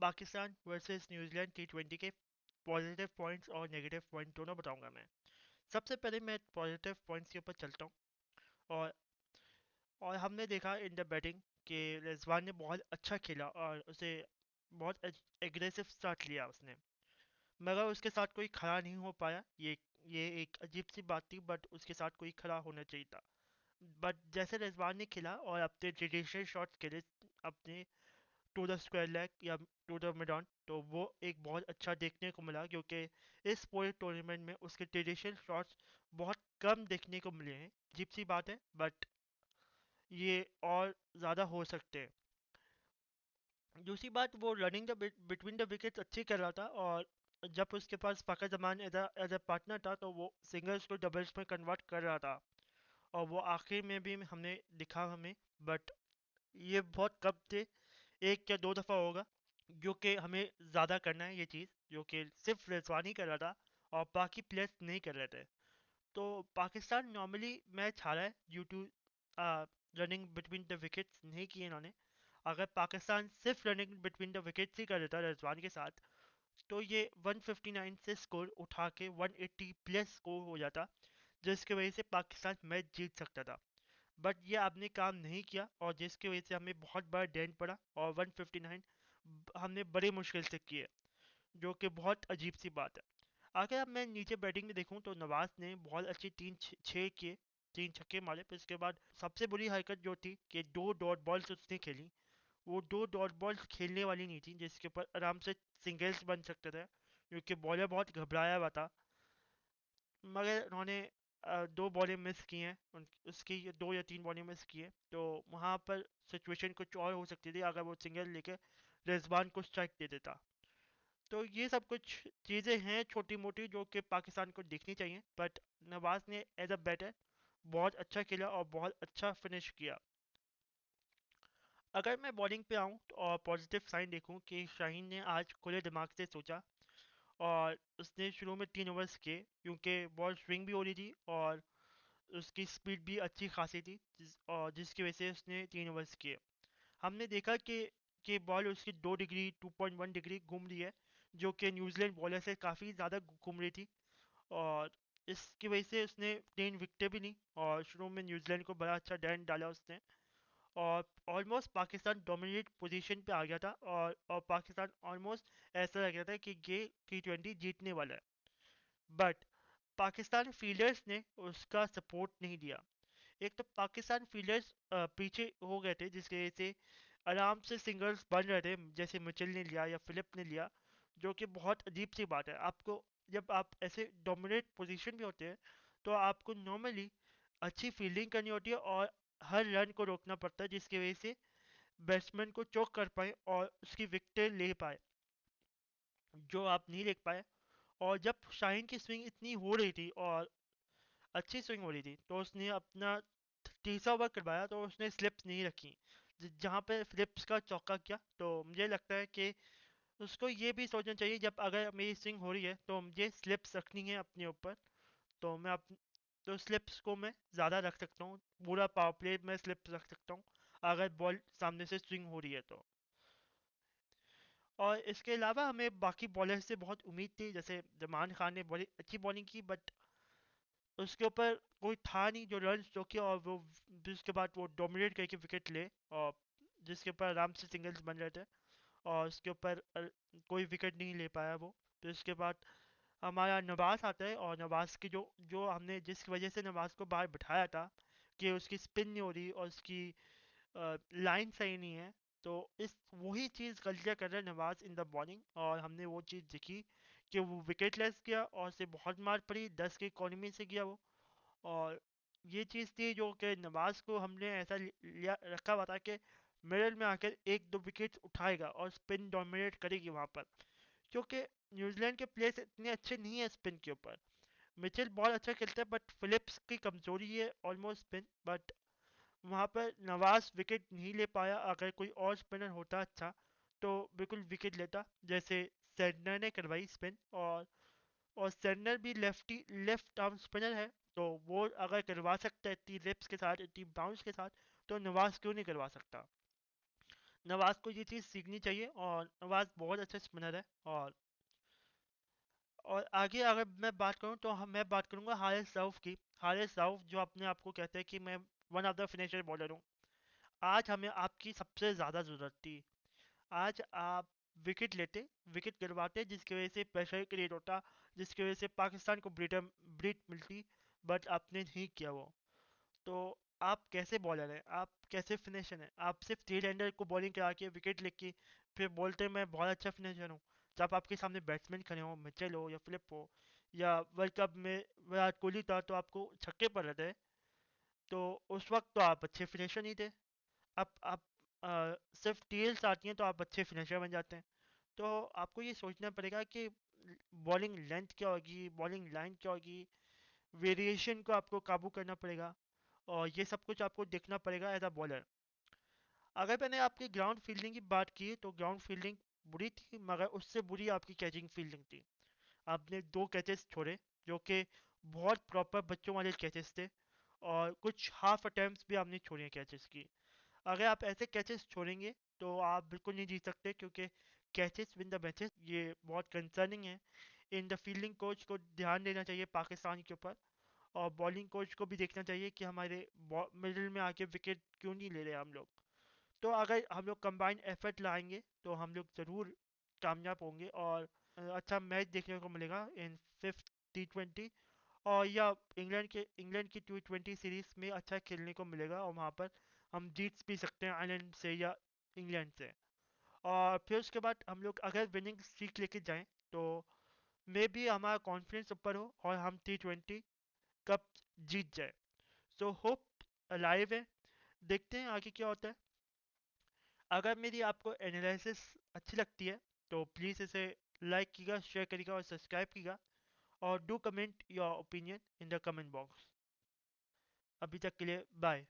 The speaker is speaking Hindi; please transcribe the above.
पाकिस्तान वर्सेस न्यूजीलैंड T20 के पॉजिटिव पॉइंट्स और नेगेटिव पॉइंट दोनों बताऊंगा मैं। सबसे पहले मैं पॉजिटिव पॉइंट्स के ऊपर चलता हूँ। और और हमने देखा इन द बैटिंग कि रिजवान ने बहुत अच्छा खेला और उसे बहुत एग्रेसिव स्टार्ट लिया उसने, मगर उसके साथ कोई खड़ा नहीं हो पाया। ये एक अजीब सी बात थी, बट उसके साथ कोई खड़ा होना चाहिए था। बट जैसे रिजवान ने खेला और अपने ट्रेडिशनल शॉट्स खेले, अपने टू द स्क्वायर लेग या टू द मिड ऑन, तो वो एक बहुत अच्छा देखने को मिला, क्योंकि इस पूरे टूर्नामेंट में उसके ट्रेडिशनल शॉट्स बहुत कम देखने को मिले हैं। अजीब सी बात है, बट ये और ज़्यादा हो सकते हैं। दूसरी बात, वो running the between the wickets अच्छी कर रहा था, और जब उसके पास Fakhar Zaman as a partner था तो वो सिंगल्स को डबल्स में कन्वर्ट कर रहा था। और वो आखिर में भी हमने दिखा हमें, बट ये बहुत कम थे, एक या दो दफ़ा होगा, जो कि हमें ज़्यादा करना है ये चीज़, जो कि सिर्फ रिजवान ही कर रहा था और बाकी प्लेयर्स नहीं कर रहे थे। तो पाकिस्तान नॉर्मली मैच हारा है due to running between the wickets नहीं किए इन्होंने। अगर पाकिस्तान सिर्फ रनिंग बिटवीन द विकेट्स ही कर देता रिजवान के साथ, तो ये 159 से स्कोर उठा के 180 प्लस स्कोर हो जाता, जिसकी वजह से पाकिस्तान मैच जीत सकता था। बट ये आपने काम नहीं किया, और जिसकी वजह से हमें बहुत बड़ा डेंट पड़ा, और 159 हमने बड़ी मुश्किल से किए, जो कि बहुत अजीब सी बात है। अगर अब मैं नीचे बैटिंग में देखूं तो नवाज ने बहुत अच्छी तीन छः किए, तीन छक्के मारे। फिर उसके बाद सबसे बुरी हरकत जो थी कि दो डॉट बॉल्स उसने खेली। वो दो डॉट बॉल्स खेलने वाली नहीं थी, जिसके ऊपर आराम से सिंगल्स बन सकते थे, क्योंकि बॉलर बहुत घबराया हुआ था। मगर उन्होंने दो बॉलें मिस की हैं, उसकी दो या तीन बॉलें मिस की हैं, तो वहाँ पर सिचुएशन कुछ और हो सकती थी अगर वो सिंगल लेके रिजवान को स्ट्राइक दे देता। तो ये सब कुछ चीज़ें हैं छोटी मोटी जो कि पाकिस्तान को देखनी चाहिए, बट नवाज ने एज अ बैटर बहुत अच्छा खेला और बहुत अच्छा फिनिश किया। अगर मैं बॉलिंग पे आऊँ और पॉजिटिव साइन देखूँ कि शाहीन ने आज खुले दिमाग से सोचा, और उसने शुरू में 3 ओवर्स किए, क्योंकि बॉल स्विंग भी हो रही थी और उसकी स्पीड भी अच्छी खासी थी, और जिसकी वजह से उसने 3 ओवर्स किए। हमने देखा कि बॉल उसकी 2 डिग्री 2.1 डिग्री घूम रही है, जो कि न्यूजीलैंड बॉलर से काफ़ी ज़्यादा घूम रही थी, और इसकी वजह से उसने 3 विकेटें भी ली, और शुरू में न्यूजीलैंड को बड़ा अच्छा डैन डाला उसने, और ऑलमोस्ट पाकिस्तान डोमिनेट पोजीशन पे आ गया था, और पाकिस्तान ऑलमोस्ट ऐसा लग रहा था कि ये T20 जीतने वाला है। बट पाकिस्तान फील्डर्स ने उसका सपोर्ट नहीं दिया। एक तो पाकिस्तान फील्डर्स पीछे हो गए थे, जिसकी वजह से आराम से सिंगल्स बन रहे थे, जैसे मिचेल ने लिया या फिलिप ने लिया, जो कि बहुत अजीब सी बात है। आपको जब आप ऐसे डोमिनेट पोजीशन में होते हैं, तो आपको नॉर्मली अच्छी फील्डिंग करनी होती है और हर रन को रोकना पड़ता है, जिसकी वजह से बैट्समैन को चौक कर पाए और उसकी विकेटें ले पाए, जो आप नहीं देख पाए। और जब शाहीन की स्विंग इतनी हो रही थी और अच्छी स्विंग हो रही थी, तो उसने अपना तीसरा ओवर करवाया, तो उसने स्लिप्स नहीं रखी, जहाँ पे फिलिप्स का चौका किया। तो मुझे लगता है कि उसको ये भी सोचना चाहिए, जब अगर मेरी स्विंग हो रही है तो मुझे स्लिप्स रखनी है अपने ऊपर, तो मैं तो स्लिप्स को मैं ज़्यादा रख सकता हूँ, पूरा पावर प्ले में स्लिप्स रख सकता हूँ अगर बॉल सामने से स्विंग हो रही है तो। और इसके अलावा हमें बाकी बॉलर से बहुत उम्मीद थी, जैसे जमान खान ने बड़ी अच्छी बॉलिंग की, बट उसके ऊपर कोई था नहीं जो रन चौके, और वो जिसके बाद वो डोमिनेट करके विकेट ले, और जिसके ऊपर आराम से सिंगल्स बन रहे थे, और उसके ऊपर कोई विकेट नहीं ले पाया वो। तो इसके बाद हमारा नवाज आता है, और नवाज की जो जो हमने जिस वजह से नवाज को बाहर बिठाया था कि उसकी स्पिन नहीं हो रही और उसकी लाइन सही नहीं है, तो इस वही चीज़ गलतियाँ कर रहा है नवाज इन द बॉलिंग, और हमने वो चीज़ देखी कि वो विकेट लेस गया और उसे बहुत मार पड़ी, 10 की इकॉनमी से गया वो। और ये चीज़ थी जो कि नवाज को हमने ऐसा लिया रखा हुआ था कि मिडल में आकर एक दो विकेट उठाएगा और स्पिन डोमिनेट करेगी वहाँ पर, क्योंकि न्यूजीलैंड के प्लेयर्स इतने अच्छे नहीं है स्पिन के ऊपर। मिचेल बहुत अच्छा खेलता है, बट फिलिप्स की कमजोरी है ऑलमोस्ट स्पिन, बट वहाँ पर नवाज विकेट नहीं ले पाया। अगर कोई और स्पिनर होता अच्छा, तो बिल्कुल विकेट लेता, जैसे सेडनर ने करवाई स्पिन, और सेडनर भी लेफ्ट आर्म स्पिनर है, तो वो अगर करवा सकता है इतनी लिप्स के साथ, इतनी बाउंस के साथ, तो नवाज क्यों नहीं करवा सकता। नवाज को ये चीज़ सीखनी चाहिए, और नवाज बहुत अच्छा स्पिनर है। और आगे अगर मैं बात करूं तो मैं बात करूंगा हारिस रऊफ की। हारिस रऊफ जो अपने आप को कहते हैं कि मैं one of the finisher bowler हूं, आज हमें आपकी सबसे ज़्यादा ज़रूरत थी। आज आप विकेट लेते, विकेट गिरवाते, जिसकी वजह से प्रेशर क्रिएट होता, जिसकी वजह से पाकिस्तान को ब्रीट मिलती, बट आपने नहीं किया वो। तो आप कैसे बॉलर हैं, आप कैसे फिनिशर हैं? आप सिर्फ टेल एंडर को बॉलिंग करा के विकेट लेके फिर बोलते हैं मैं बहुत अच्छा फिनिशर हूँ। जब आपके सामने बैट्समैन खड़े हो, मिचेल हो या फिलिप हो, या वर्ल्ड कप में विराट कोहली था तो आपको छक्के पर रहे थे, तो उस वक्त तो आप अच्छे फिनिशर नहीं थे। अब आप सिर्फ टेल्स आती हैं तो आप अच्छे फिनिशर बन जाते हैं। तो आपको ये सोचना पड़ेगा कि बॉलिंग लेंथ क्या होगी, बॉलिंग लाइन क्या होगी, वेरिएशन को आपको काबू करना पड़ेगा, और ये सब कुछ आपको देखना पड़ेगा एज अ बॉलर। अगर मैंने आपकी ग्राउंड फील्डिंग की बात की तो ग्राउंड फील्डिंग बुरी थी, मगर उससे बुरी आपकी कैचिंग फील्डिंग थी। आपने दो कैचेस छोड़े जो कि बहुत प्रॉपर बच्चों वाले कैचेस थे, और कुछ हाफ अटेम्प्ट्स भी आपने छोड़े हैं कैचेस की। अगर आप ऐसे कैचेस छोड़ेंगे तो आप बिल्कुल नहीं जीत सकते, क्योंकि कैचेस विन द मैचेस, ये बहुत कंसर्निंग है। इन द फील्डिंग कोच को ध्यान देना चाहिए पाकिस्तान के ऊपर, और बॉलिंग कोच को भी देखना चाहिए कि हमारे मिडिल में आके विकेट क्यों नहीं ले रहे हम लोग। तो अगर हम लोग कंबाइंड एफर्ट लाएंगे तो हम लोग ज़रूर कामयाब होंगे, और अच्छा मैच देखने को मिलेगा इन फिफ्थ T20। और या इंग्लैंड की T20 सीरीज में अच्छा खेलने को मिलेगा, और वहाँ पर हम जीत भी सकते हैं आयरलैंड से या इंग्लैंड से। और फिर उसके बाद हम लोग अगर विनिंग स्ट्रीक लेके जाएं तो मे बी हमारा कॉन्फिडेंस ऊपर हो और हम T20 कप जीत जाए। सो होप अलाइव है, देखते हैं आगे क्या होता है। अगर मेरी आपको एनालिसिस अच्छी लगती है तो प्लीज़ इसे लाइक कीजिएगा, शेयर करिएगा और सब्सक्राइब कीजिएगा, और do comment your opinion in the comment box. अभी तक के लिए बाय।